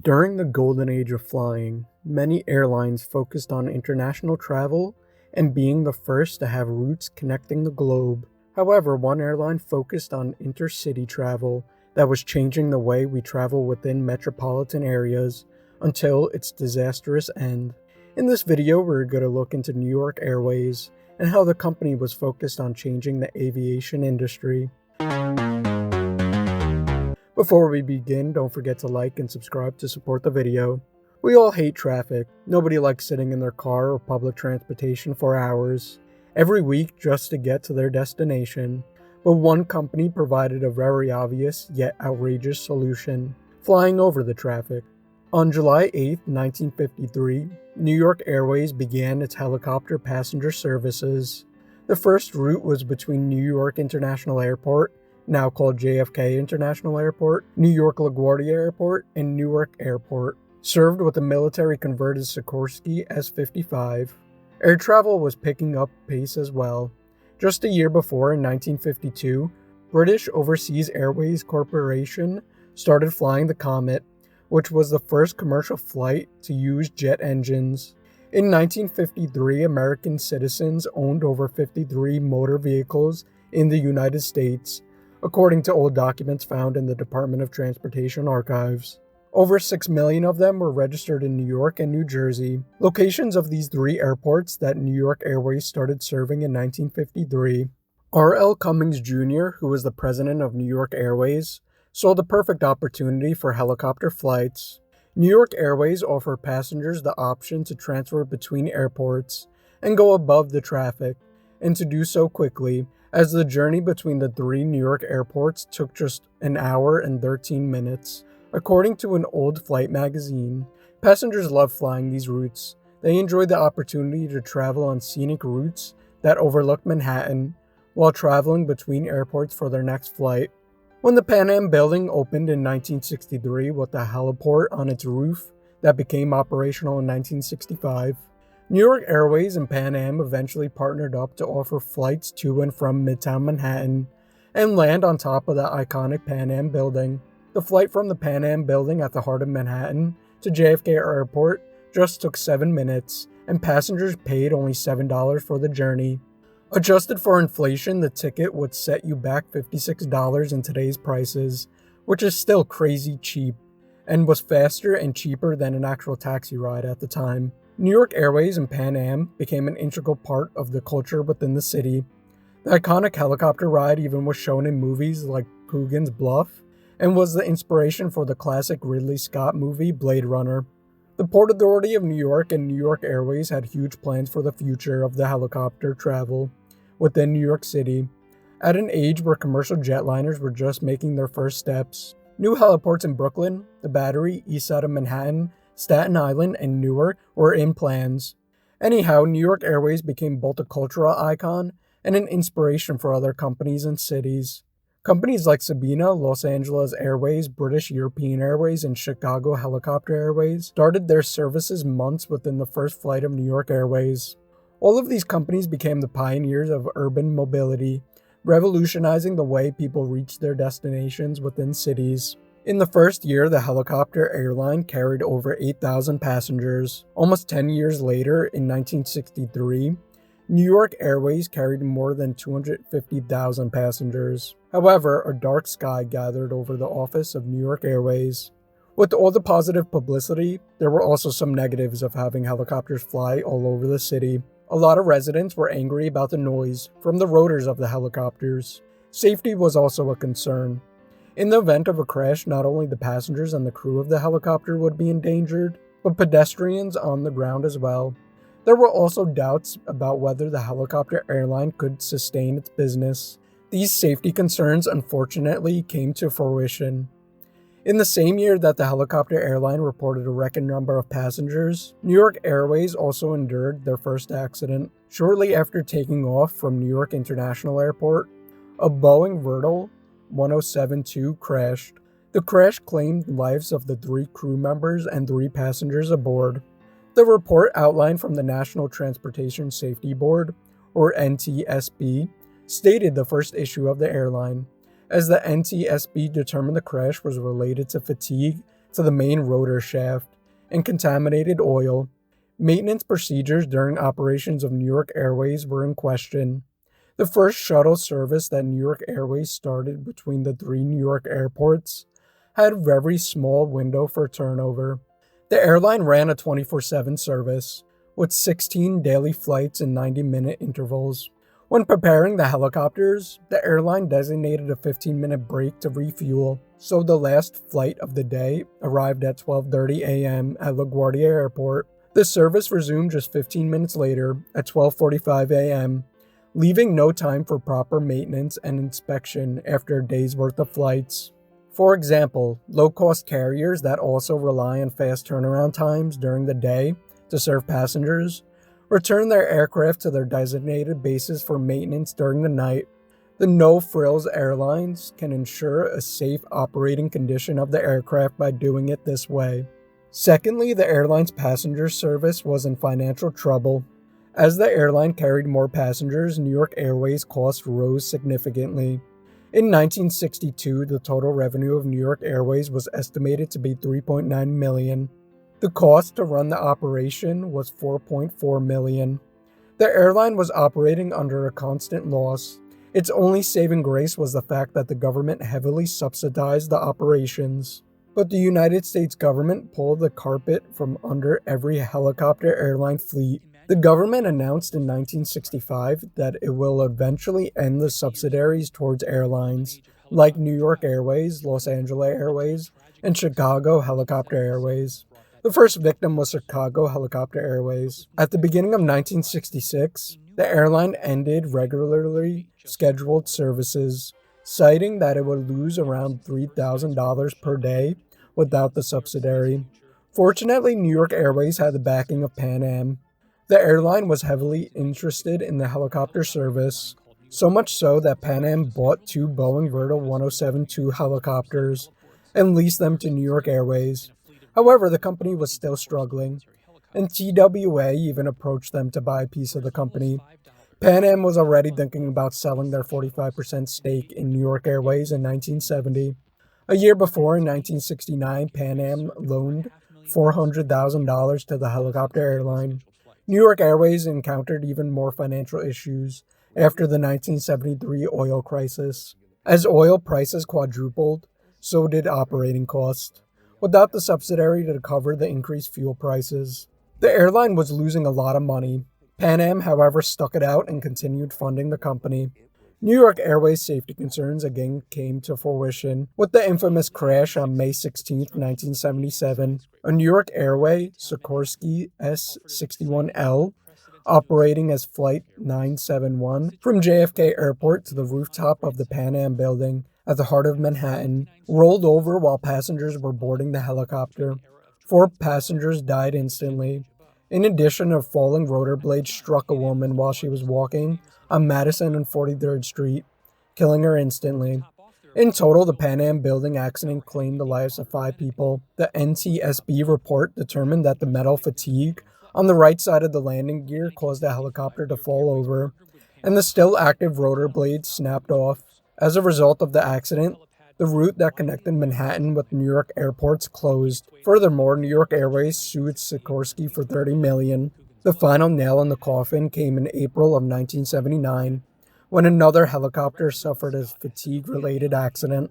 During the golden age of flying, many airlines focused on international travel and being the first to have routes connecting the globe. However, one airline focused on intercity travel that was changing the way we travel within metropolitan areas until its disastrous end. In this video, we're going to look into New York Airways and how the company was focused on changing the aviation industry. Before we begin, don't forget to like and subscribe to support the video. We all hate traffic. Nobody likes sitting in their car or public transportation for hours every week just to get to their destination. But one company provided a very obvious yet outrageous solution: flying over the traffic. On July 8, 1953, New York Airways began its helicopter passenger services. The first route was between New York International Airport, now called JFK International Airport, New York LaGuardia Airport, and Newark Airport, served with a military-converted Sikorsky S-55. Air travel was picking up pace as well. Just a year before, in 1952, British Overseas Airways Corporation started flying the Comet, which was the first commercial flight to use jet engines. In 1953, American citizens owned over 53 motor vehicles in the United States, according to old documents found in the Department of Transportation archives. Over 6 million of them were registered in New York and New Jersey, locations of these three airports that New York Airways started serving in 1953. R.L. Cummings Jr., who was the president of New York Airways, saw the perfect opportunity for helicopter flights. New York Airways offered passengers the option to transfer between airports and go above the traffic, and to do so quickly, as the journey between the three New York airports took just an hour and 13 minutes. According to an old flight magazine, passengers loved flying these routes. They enjoyed the opportunity to travel on scenic routes that overlooked Manhattan while traveling between airports for their next flight. When the Pan Am building opened in 1963 with a heliport on its roof that became operational in 1965, New York Airways and Pan Am eventually partnered up to offer flights to and from Midtown Manhattan and land on top of the iconic Pan Am building. The flight from the Pan Am building at the heart of Manhattan to JFK Airport just took 7 minutes, and passengers paid only $7 for the journey. Adjusted for inflation, the ticket would set you back $56 in today's prices, which is still crazy cheap, and was faster and cheaper than an actual taxi ride at the time. New York Airways and Pan Am became an integral part of the culture within the city. The iconic helicopter ride even was shown in movies like Coogan's Bluff, and was the inspiration for the classic Ridley Scott movie Blade Runner. The Port Authority of New York and New York Airways had huge plans for the future of the helicopter travel within New York City, at an age where commercial jetliners were just making their first steps. New heliports in Brooklyn, the Battery, east side of Manhattan, Staten Island, and Newark were in plans. Anyhow, New York Airways became both a cultural icon and an inspiration for other companies and cities. Companies like Sabena, Los Angeles Airways, British European Airways, and Chicago Helicopter Airways started their services months within the first flight of New York Airways. All of these companies became the pioneers of urban mobility, revolutionizing the way people reached their destinations within cities. In the first year, the helicopter airline carried over 8,000 passengers. Almost 10 years later, in 1963, New York Airways carried more than 250,000 passengers. However, a dark sky gathered over the office of New York Airways. With all the positive publicity, there were also some negatives of having helicopters fly all over the city. A lot of residents were angry about the noise from the rotors of the helicopters. Safety was also a concern. In the event of a crash, not only the passengers and the crew of the helicopter would be endangered, but pedestrians on the ground as well. There were also doubts about whether the helicopter airline could sustain its business. These safety concerns unfortunately came to fruition. In the same year that the helicopter airline reported a record number of passengers, New York Airways also endured their first accident. Shortly after taking off from New York International Airport, a Boeing Vertol 1072 crashed. The crash claimed the lives of the 3 crew members and 3 passengers aboard. The report outlined from the National Transportation Safety Board, or NTSB, stated the first issue of the airline, as the NTSB determined the crash was related to fatigue to the main rotor shaft and contaminated oil. Maintenance procedures during operations of New York Airways were in question. The first shuttle service that New York Airways started between the three New York airports had a very small window for turnover. The airline ran a 24/7 service, with 16 daily flights in 90-minute intervals. When preparing the helicopters, the airline designated a 15-minute break to refuel, so the last flight of the day arrived at 12:30 a.m. at LaGuardia Airport. The service resumed just 15 minutes later at 12:45 a.m., leaving no time for proper maintenance and inspection after a day's worth of flights. For example, low-cost carriers that also rely on fast turnaround times during the day to serve passengers return their aircraft to their designated bases for maintenance during the night. The no-frills airlines can ensure a safe operating condition of the aircraft by doing it this way. Secondly, the airline's passenger service was in financial trouble. As the airline carried more passengers, New York Airways' costs rose significantly. In 1962, the total revenue of New York Airways was estimated to be $3.9 million. The cost to run the operation was $4.4 million. The airline was operating under a constant loss. Its only saving grace was the fact that the government heavily subsidized the operations. But the United States government pulled the carpet from under every helicopter airline fleet. The government announced in 1965 that it will eventually end the subsidies towards airlines, like New York Airways, Los Angeles Airways, and Chicago Helicopter Airways. The first victim was Chicago Helicopter Airways. At the beginning of 1966, the airline ended regularly scheduled services, citing that it would lose around $3,000 per day without the subsidiary. Fortunately, New York Airways had the backing of Pan Am. The airline was heavily interested in the helicopter service, so much so that Pan Am bought two Boeing Vertol 1072 helicopters and leased them to New York Airways. However, the company was still struggling, and TWA even approached them to buy a piece of the company. Pan Am was already thinking about selling their 45% stake in New York Airways in 1970. A year before, in 1969, Pan Am loaned $400,000 to the helicopter airline. New York Airways encountered even more financial issues after the 1973 oil crisis. As oil prices quadrupled, so did operating costs, without the subsidiary to cover the increased fuel prices. The airline was losing a lot of money. Pan Am, however, stuck it out and continued funding the company. New York Airways safety concerns again came to fruition with the infamous crash on May 16, 1977. A New York Airway Sikorsky S-61L, operating as Flight 971 from JFK Airport to the rooftop of the Pan Am building at the heart of Manhattan, rolled over while passengers were boarding the helicopter. 4 passengers died instantly. In addition, a falling rotor blade struck a woman while she was walking on Madison and 43rd Street, killing her instantly. In total, the Pan Am building accident claimed the lives of 5 people. The NTSB report determined that the metal fatigue on the right side of the landing gear caused the helicopter to fall over, and the still active rotor blade snapped off. As a result of the accident, the route that connected Manhattan with New York airports closed. Furthermore, New York Airways sued Sikorsky for $30 million. The final nail in the coffin came in April of 1979, when another helicopter suffered a fatigue-related accident.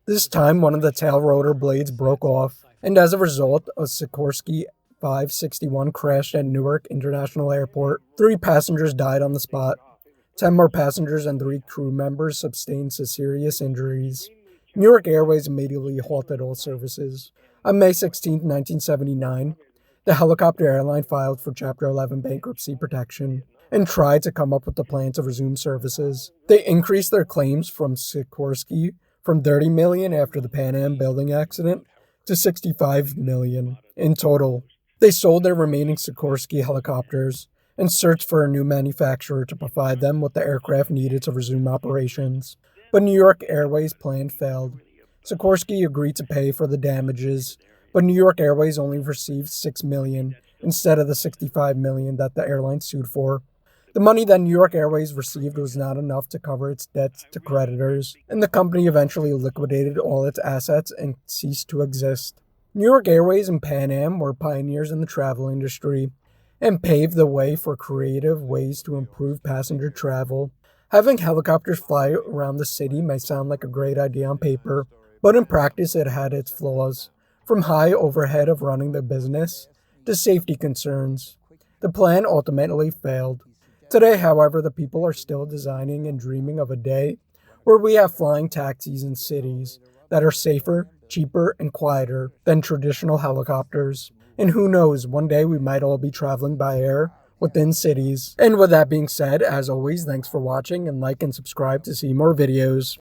This time, one of the tail rotor blades broke off, and as a result, a Sikorsky 561 crashed at Newark International Airport. 3 passengers died on the spot. 10 more passengers and 3 crew members sustained serious injuries. New York Airways immediately halted all services. On May 16, 1979, the helicopter airline filed for Chapter 11 bankruptcy protection and tried to come up with a plan to resume services. They increased their claims from Sikorsky from $30 million after the Pan Am building accident to $65 million in total. They sold their remaining Sikorsky helicopters and searched for a new manufacturer to provide them with the aircraft needed to resume operations. But New York Airways' plan failed. Sikorsky agreed to pay for the damages, but New York Airways only received $6 million instead of the $65 million that the airline sued for. The money that New York Airways received was not enough to cover its debts to creditors, and the company eventually liquidated all its assets and ceased to exist. New York Airways and Pan Am were pioneers in the travel industry and paved the way for creative ways to improve passenger travel. Having helicopters fly around the city may sound like a great idea on paper, but in practice it had its flaws, from high overhead of running the business to safety concerns. The plan ultimately failed. Today, however, the people are still designing and dreaming of a day where we have flying taxis in cities that are safer, cheaper, and quieter than traditional helicopters. And who knows, one day we might all be traveling by air within cities. And with that being said, as always, thanks for watching and like and subscribe to see more videos.